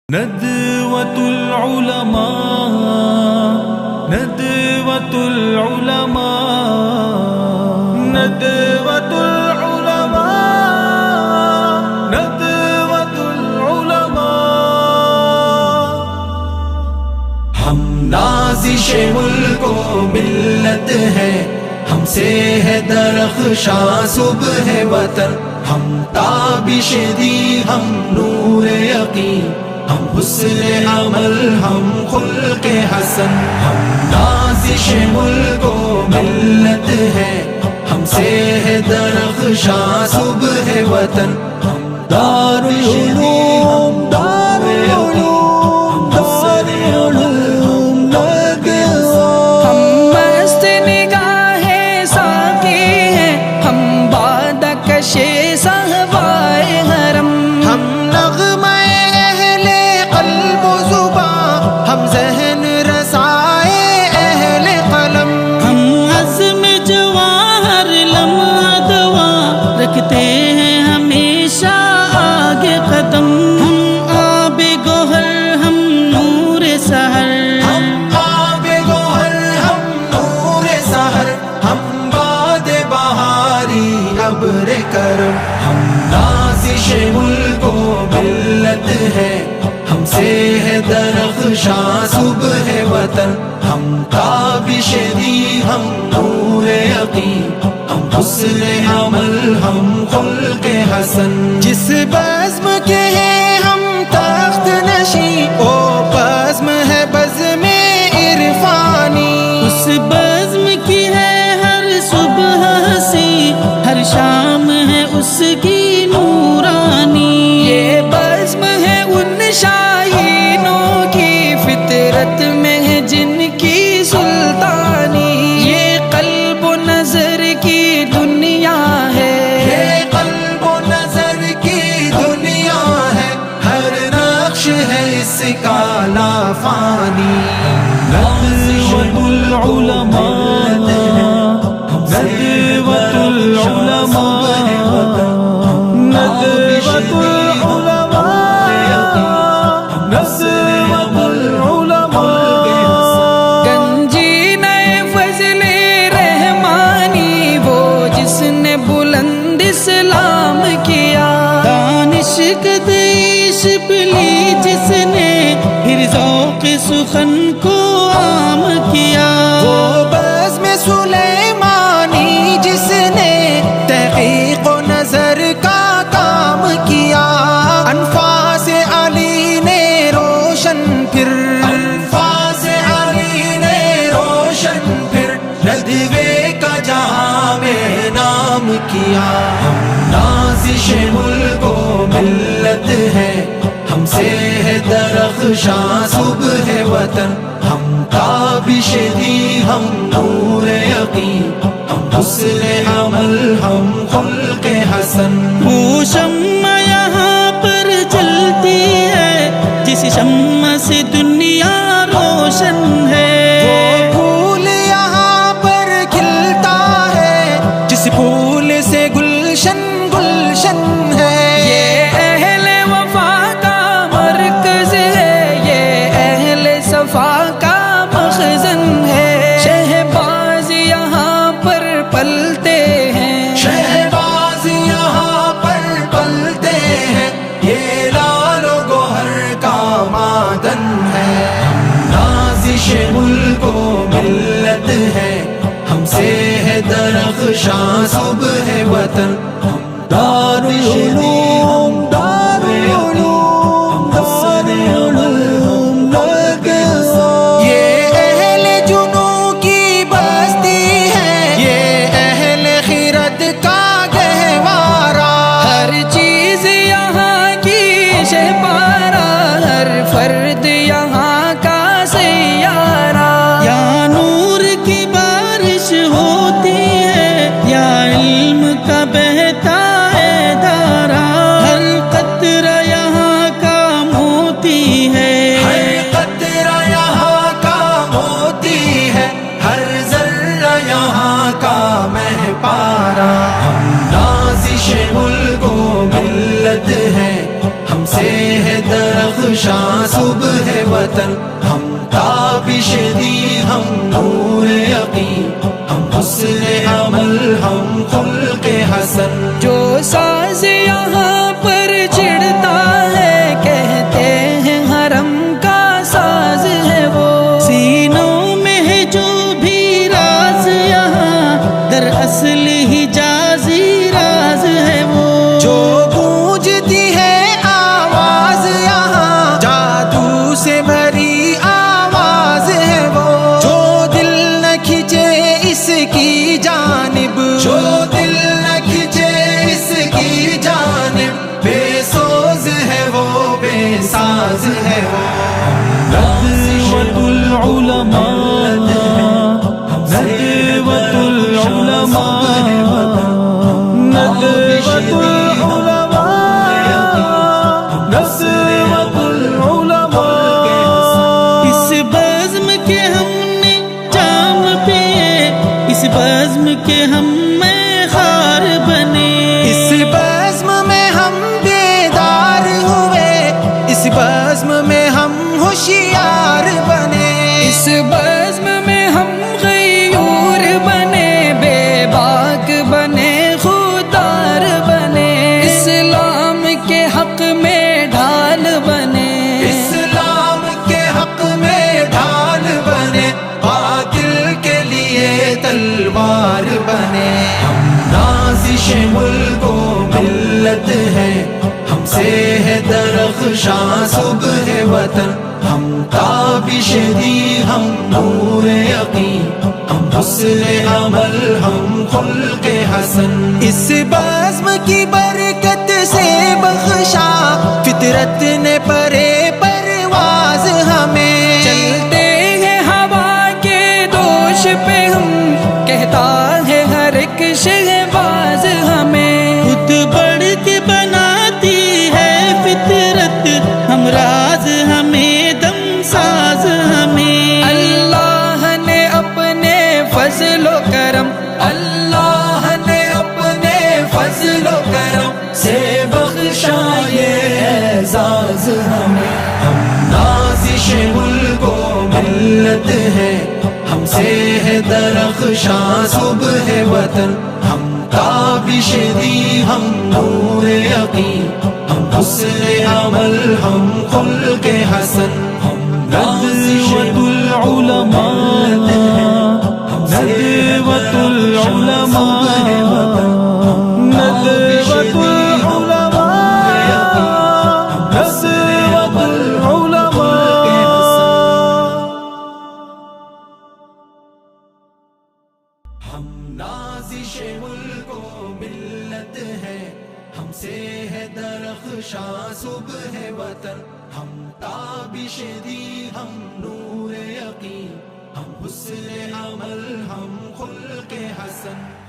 ندوة العلماء ندوة العلماء ندوة العلماء ندوة العلماء ہم نازش ملک و ملت ہیں، ہم سے ہے درخشاں صبح وطن، ہم تابش دی ہم نور یقین، ہم حسن عمل ہم خلق حسن، ہم نازش ملک و ملت ہیں، ہم سے ہے درخشاں صبح وطن، ہم دارالعلوم دارالعلوم دارالعلوم ہم مست نگاہ ساقی ہیں، ہم بادہ کشے صحبائے حرم، ہم نغمہ اہل قلب و زباں، ہم ذہن رسائے اہل قلم، ہم عزم جواہر لمحہ دوا رکھتے ہیں ہمیشہ آگے قدم، ہم آب گوہر ہم نور سحر، ہم آب گوہر ہم نور سحر، ہم باد بہاری ابر کرم، ہم نازش ملک و ملت ہے، ہم سے ہے درخشاں صبح وطن، ہم تابش دی ہم نور یقین، ہم حسن عمل ہم خلق حسن، جس بزم کے ہیں ہم تخت نشیں، او بزم ہے بزم عرفانی، اس بزم کی ہے ہر صبح ہنسی، ہر شام ہے اس کی نورانی، یہ بزم ہے ان شاہینوں کی فطرت میں ہے جن کی سلطانی، یہ قلب و نظر کی دنیا ہے، یہ قلب و نظر کی دنیا ہے، ہر نقش ہے اس کا لافانی، ندوة العلماء ندوة العلماء ندوة العلماء ندوة العلماء گنجینہ فضل رحمانی وہ جس نے بلند اسلام کیا، دانش قدیش پلی جس نے پھر ذوق سخن کو عام کیا، وہ بزم سلیمانی جس نے تحقیق و نظر کا کام کیا، انفاس علی نے روشن پھر، انفاس علی نے روشن پھر ندوے کا جہاں میں نام کیا، ہم نازش ملک و ملت ہے، ہم سے ہے درخشاں صبح وطن، ہم تابش دی ہم نور یقین، ہم حسن عمل ہم خلق حسن، وہ شمع یہاں پر جلتی ہے جس شمع سے دنیا روشن ہے، وہ پھول یہاں پر کھلتا ہے جس پھول سے گلشن گلشن ہے، یہ اہل وفا کا مرکز ہے، یہ اہل صفا کا مخزن ہے، شہباز یہاں پر پلتے ہیں، شہباز یہاں پر پلتے ہیں، یہ لال و گوہر کا معدن ہے، ہم نازش ملک و ملت ہے، ہم سے ہے درخشاں صبح وطن، ہم دارالعلوم دارالعلوم دارالعلوم یہ اہل جنوں کی بستی ہے، یہ اہل خیرت کا گہوارہ، ہر چیز یہاں کی شہپارہ، ہر فرد یہاں کا سیارہ، یا نور کی بارش ہوتی ہے یا علم کا بہتا سے ہے درخشاں صبح وطن، ہم تابش دی ہم نور یقین، ہم حسن عمل ہم خلق حسن۔ جو ساز یہاں پر چڑھتا ہے کہتے ہیں حرم کا ساز ہے وہ، سینوں میں ہے جو بھی راز یہاں دراصل حجازی راز ہے وہ، جو گونجتی ہے آواز یہاں جادو سے بھری آواز ہے وہ، جو دل نہ کھینچے اس کی جانب، جو دل نہ کھینچے اس کی جانب، بے سوز ہے وہ بے ساز ہے وہ۔ ندوۃ العلماء، ندوۃ العلماء، ندوۃ العلماء، ندوۃ العلماء۔ اس بزم کے ہم نے جام پیے، اس بزم کے ہم میں خار بنے، اس بزم میں ہم بیدار ہوئے، اس بزم میں ہم ہوشیار بنے، اس بزم میں ہم غیور بنے، بے باک بنے، خوددار بنے، اسلام کے حق میں ڈھال بنے، اسلام کے حق میں ڈھال بنے، باطل کے لیے تلوار بنے۔ ہم نازش ملک و ملت ہیں، ہم سے ہے درخشاں صبح وطن، ہم تابش دی ہم نور یقین، ہم حسن عمل ہم خلق حسن۔ اس بزم کی برکت سے بخشا فطرت نے پرے پرواز ہمیں، چلتے ہیں ہوا کے دوش پہ ہم، کہتا ہے ہر ایک شہباز ہمیں، خود بڑھ کے بناتی ہے فطرت، ہم راز ہمیں دم ساز ہمیں، اللہ نے اپنے فضل و کرم، اللہ نے اپنے فضل و کرم سے بخشا یہ اعزاز ہمیں۔ ہم نازش ملک و ملت ہیں، ہم سے ہے درخشاں صبح وطن، ہم تابش دی ہم نور یقین، ہم حسن عمل ہم خلق حسن۔ ہم ندوۃ العلماء، ندوۃ العلماء، ندوۃ العلماء، ندوۃ العلماء۔ ہم نازش ملک و ملت ہیں، ہم سے ہے درخشاں صبح وطن، ہم تابش دی ہم نور یقین، ہم حسن عمل ہم خلق حسن۔